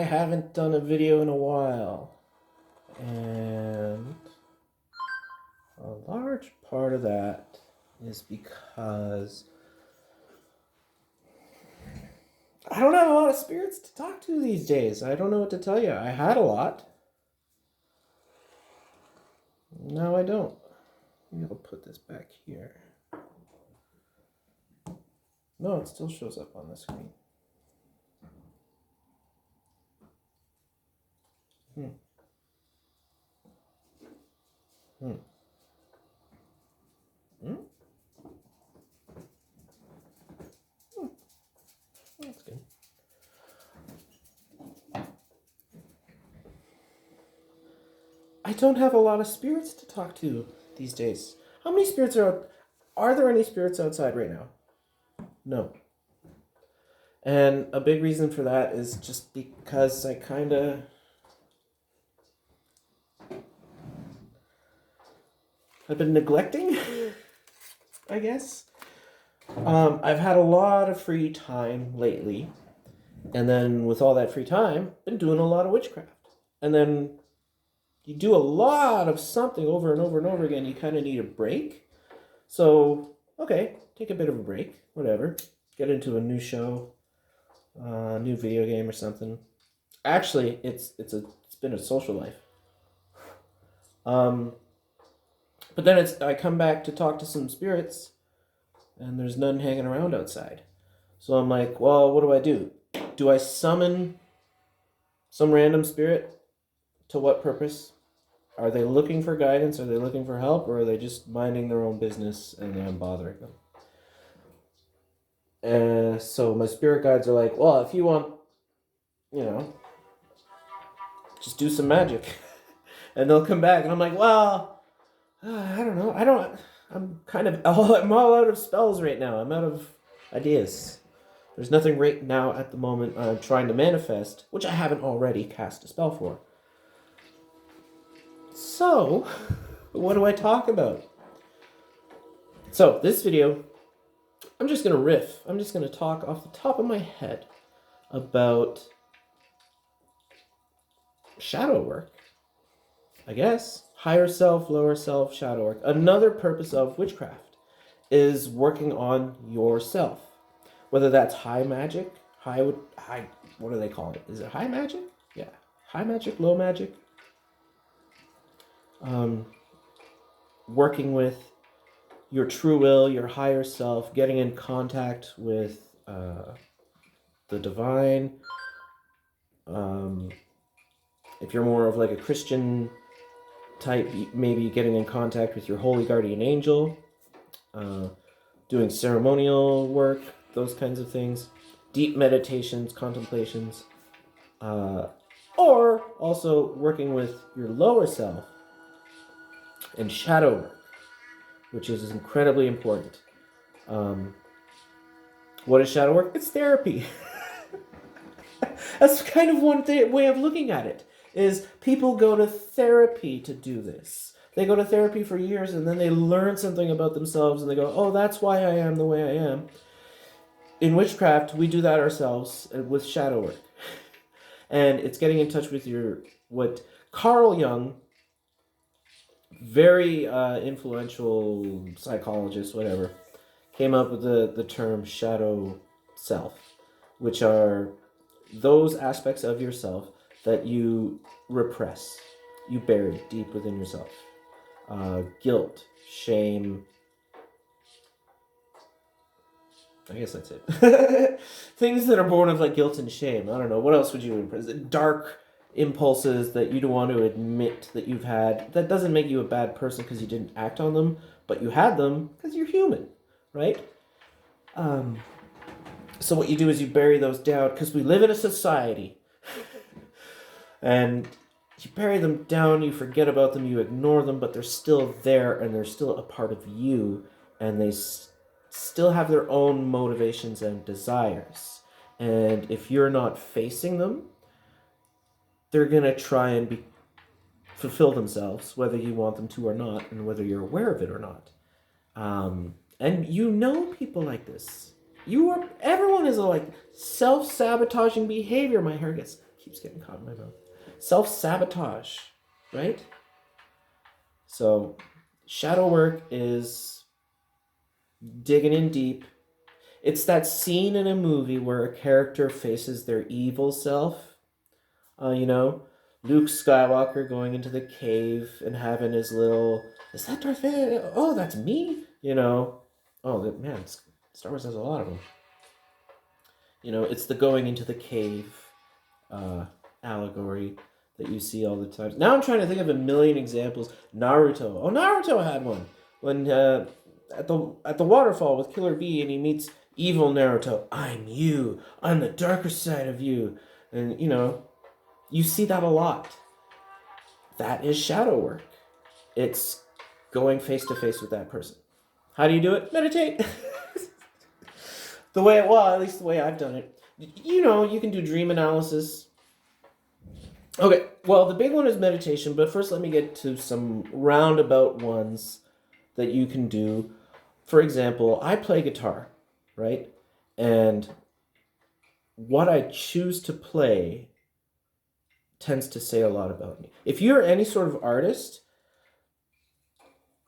haven't done a video in a while. And a large part of that is because I don't have a lot of spirits to talk to these days. I don't know what to tell you. I had a lot. Now I don't. Maybe I'll put this back here. No, it still shows up on the screen. Hmm. That's good. I don't have a lot of spirits to talk to these days. How many spirits are out? Are there any spirits outside right now? No. And a big reason for that is just because I kind of... I've been neglecting, I guess. I've had a lot of free time lately. And then with all that free time, been doing a lot of witchcraft. And then you do a lot of something over and over and over again. You kind of need a break. So, okay, take a bit of a break, whatever. Get into a new show, a new video game or something. Actually, it's been a social life. But then I come back to talk to some spirits, and there's none hanging around outside. So I'm like, well, what do? Do I summon some random spirit? To what purpose? Are they looking for guidance? Are they looking for help? Or are they just minding their own business and I'm bothering them? So my spirit guides are like, well, if you want, just do some magic. And they'll come back and I'm like, well... I don't know. I'm all out of spells right now. I'm out of ideas. There's nothing right now at the moment I'm trying to manifest, which I haven't already cast a spell for. So, what do I talk about? So, this video, I'm just going to riff. I'm just going to talk off the top of my head about shadow work, I guess. Higher self, lower self, shadow work. Another purpose of witchcraft is working on yourself. Whether that's high magic, what do they call it? Is it high magic? Yeah. High magic, low magic. Working with your true will, your higher self, getting in contact with the divine. If you're more of like a Christian type, maybe getting in contact with your holy guardian angel, doing ceremonial work, those kinds of things, deep meditations, contemplations, or also working with your lower self and shadow work, which is incredibly important. What is shadow work? It's therapy. That's kind of one way of looking at it. Is people go to therapy to do this. They go to therapy for years and then they learn something about themselves and they go, oh, that's why I am the way I am. In witchcraft, we do that ourselves with shadow work. And it's getting in touch with what Carl Jung, very influential psychologist, whatever, came up with the term shadow self, which are those aspects of yourself that you repress, you bury deep within yourself. Guilt, shame. I guess that's it. Things that are born of like guilt and shame. I don't know. What else would you repress? Dark impulses that you don't want to admit that you've had. That doesn't make you a bad person because you didn't act on them, but you had them because you're human, right? So what you do is you bury those down because we live in a society. And you bury them down, you forget about them, you ignore them, but they're still there and they're still a part of you, and they still have their own motivations and desires. And if you're not facing them, they're going to try and fulfill themselves, whether you want them to or not, and whether you're aware of it or not. And you know people like this. Everyone is like self-sabotaging behavior. My hair Keeps getting caught in my mouth. Self-sabotage, right? So shadow work is digging in deep. It's that scene in a movie where a character faces their evil self. You know, Luke Skywalker going into the cave and having his little, is that Darth Vader? Oh, that's me? You know, oh, man, Star Wars has a lot of them. You know, it's the going into the cave allegory that you see all the time. Now I'm trying to think of a million examples. Naruto. Oh, Naruto had one. When at the waterfall with Killer Bee and he meets evil Naruto. I'm you. I'm the darker side of you. And, you know, you see that a lot. That is shadow work. It's going face to face with that person. How do you do it? Meditate. At least the way I've done it. You know, you can do dream analysis. Okay, well, the big one is meditation, but first let me get to some roundabout ones that you can do. For example, I play guitar, right? And what I choose to play tends to say a lot about me. If you're any sort of artist,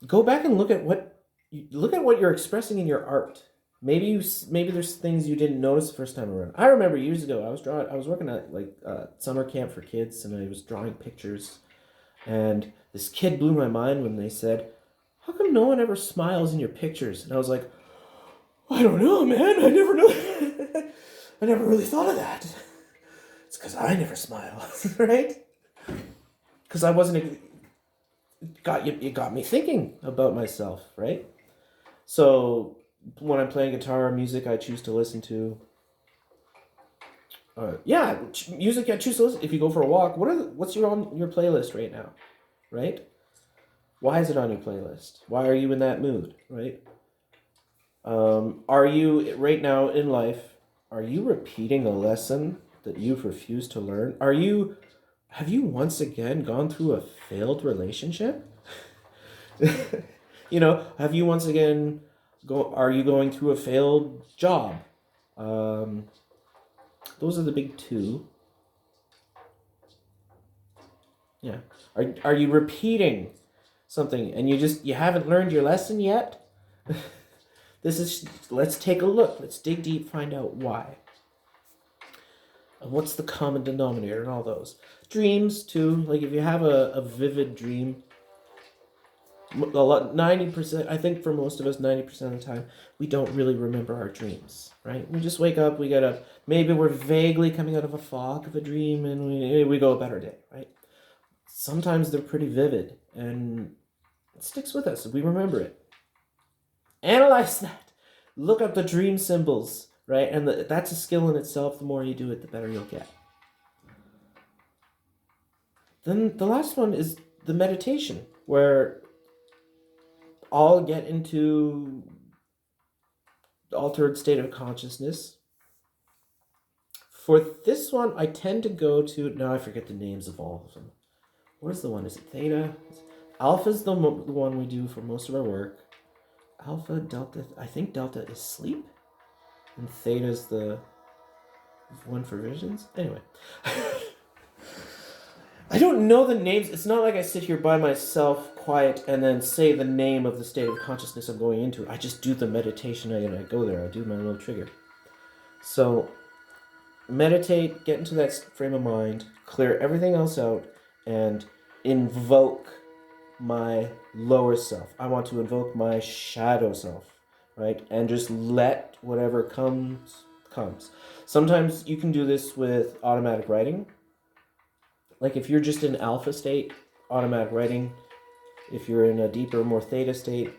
go back and look at what you're expressing in your art. Maybe there's things you didn't notice the first time around. I remember years ago I was working at like summer camp for kids, and I was drawing pictures, and this kid blew my mind when they said, "How come no one ever smiles in your pictures?" And I was like, "I don't know, man. I never know. I never really thought of that. It's because I never smile, right? Because I wasn't. It got me thinking about myself, right? So when I'm playing guitar or music I choose to listen to, music I choose to listen. If you go for a walk, what's on your playlist right now, right? Why is it on your playlist? Why are you in that mood, right? Are you right now in life? Are you repeating a lesson that you've refused to learn? Have you once again gone through a failed relationship? You know, have you once again are you going through a failed job? Those are the big two. Yeah. Are you repeating something and you haven't learned your lesson yet? Let's take a look. Let's dig deep, find out why. And what's the common denominator in all those? Dreams too. Like if you have a vivid dream, 90%, I think for most of us, 90% of the time, we don't really remember our dreams, right? We just wake up, we get up, maybe we're vaguely coming out of a fog of a dream, and we go about our day, right? Sometimes they're pretty vivid, and it sticks with us, we remember it. Analyze that. Look up the dream symbols, right? And that's a skill in itself. The more you do it, the better you'll get. Then the last one is the meditation, where I'll get into altered state of consciousness. For this one, I tend to go to, now I forget the names of all of them. Where's the one? Is it theta? Alpha is the one we do for most of our work. Alpha, delta, I think delta is sleep. And theta is the one for visions. Anyway. I don't know the names. It's not like I sit here by myself, quiet, and then say the name of the state of consciousness I'm going into. I just do the meditation and I go there. I do my little trigger. So, meditate, get into that frame of mind, clear everything else out, and invoke my lower self. I want to invoke my shadow self, right? And just let whatever comes. Sometimes you can do this with automatic writing. Like if you're just in alpha state, automatic writing. If you're in a deeper, more theta state,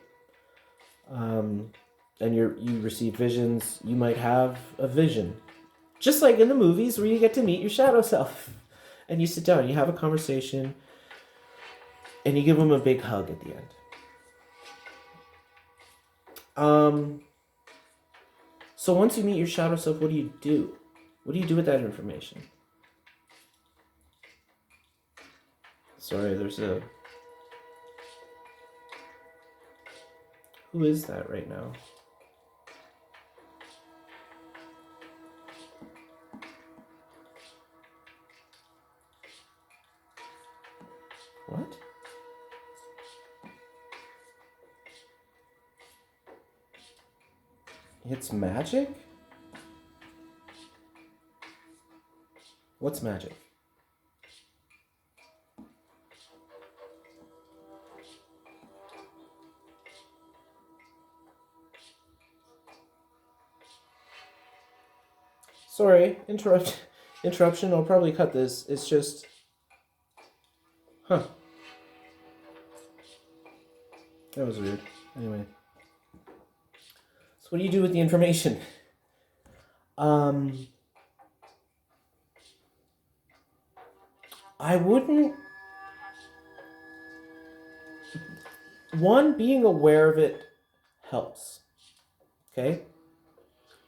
and you receive visions, you might have a vision. Just like in the movies where you get to meet your shadow self. And you sit down, and you have a conversation, and you give them a big hug at the end. So once you meet your shadow self, what do you do? What do you do with that information? Sorry, there's a... Who is that right now? It's magic? What's magic? Sorry, interruption. I'll probably cut this. It's just, huh? That was weird. Anyway, so what do you do with the information? I wouldn't. One, being aware of it helps. Okay?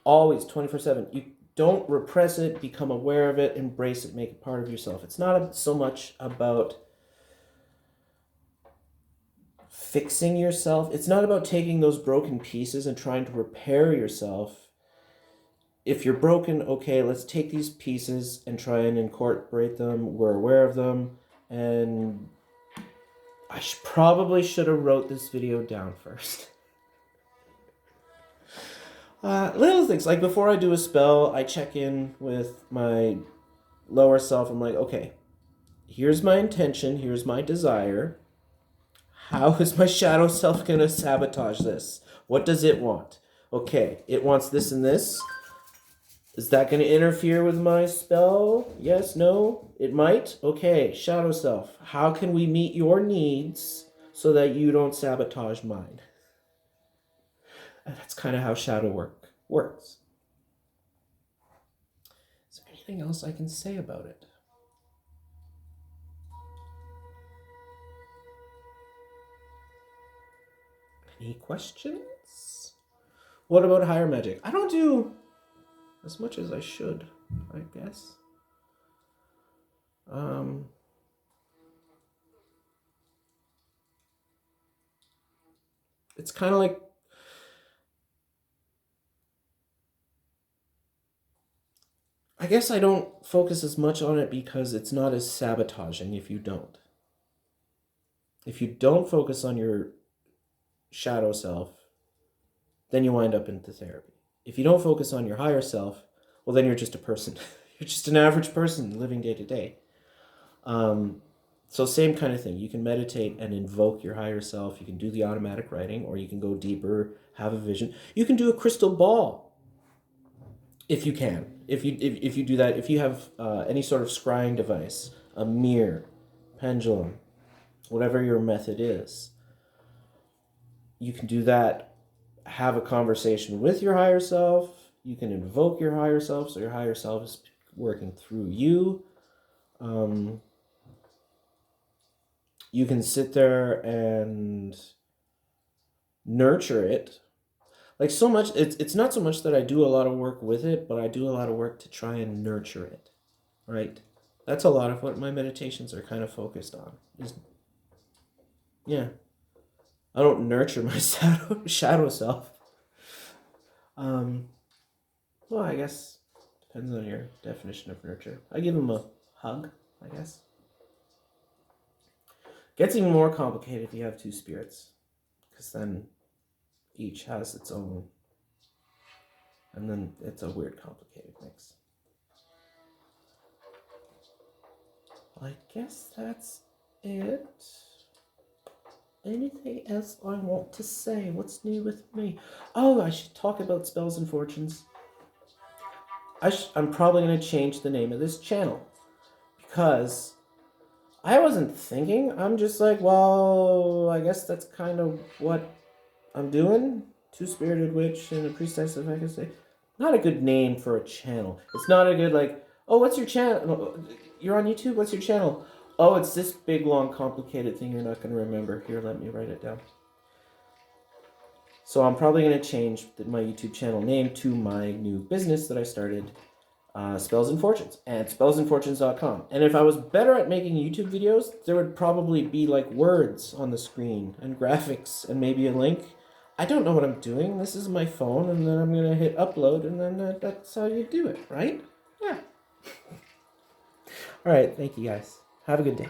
Always 24/7. You don't repress it, become aware of it, embrace it, make it part of yourself. It's not so much about fixing yourself. It's not about taking those broken pieces and trying to repair yourself. If you're broken, okay, let's take these pieces and try and incorporate them. We're aware of them, and I probably should have wrote this video down first. Little things, like before I do a spell, I check in with my lower self. I'm like, okay, here's my intention, here's my desire. How is my shadow self going to sabotage this? What does it want? Okay, it wants this and this. Is that going to interfere with my spell? Yes, no? It might? Okay, shadow self, how can we meet your needs so that you don't sabotage mine? And that's kind of how shadow work works. Is there anything else I can say about it? Any questions? What about higher magic? I don't do as much as I should, I guess. It's kind of like, I guess I don't focus as much on it because it's not as sabotaging if you don't. If you don't focus on your shadow self, then you wind up into therapy. If you don't focus on your higher self, well, then you're just a person. You're just an average person living day to day. So same kind of thing. You can meditate and invoke your higher self. You can do the automatic writing, or you can go deeper, have a vision. You can do a crystal ball if you can. If you do that, if you have any sort of scrying device, a mirror, pendulum, whatever your method is, you can do that. Have a conversation with your higher self. You can invoke your higher self, so your higher self is working through you. You can sit there and nurture it. Like, so much, it's not so much that I do a lot of work with it, but I do a lot of work to try and nurture it, right? That's a lot of what my meditations are kind of focused on. Yeah. I don't nurture my shadow self. Well, I guess depends on your definition of nurture. I give him a hug, I guess. Gets even more complicated if you have two spirits, because then each has its own, and then it's a weird, complicated mix. I guess that's it. Anything else I want to say? What's new with me? Oh, I should talk about spells and fortunes. I'm probably going to change the name of this channel, because I wasn't thinking. I'm just like, well, I guess that's kind of what I'm doing. Two-spirited witch and a priestess, if I can say. Not a good name for a channel. It's not a good, like, oh, what's your channel? You're on YouTube? What's your channel? Oh, it's this big, long, complicated thing you're not going to remember. Here, let me write it down. So I'm probably going to change my YouTube channel name to my new business that I started, Spells and Fortunes, and spellsandfortunes.com. And if I was better at making YouTube videos, there would probably be like words on the screen and graphics and maybe a link. I don't know what I'm doing. This is my phone, and then I'm going to hit upload, and then that's how you do it, right? Yeah. All right, thank you guys. Have a good day.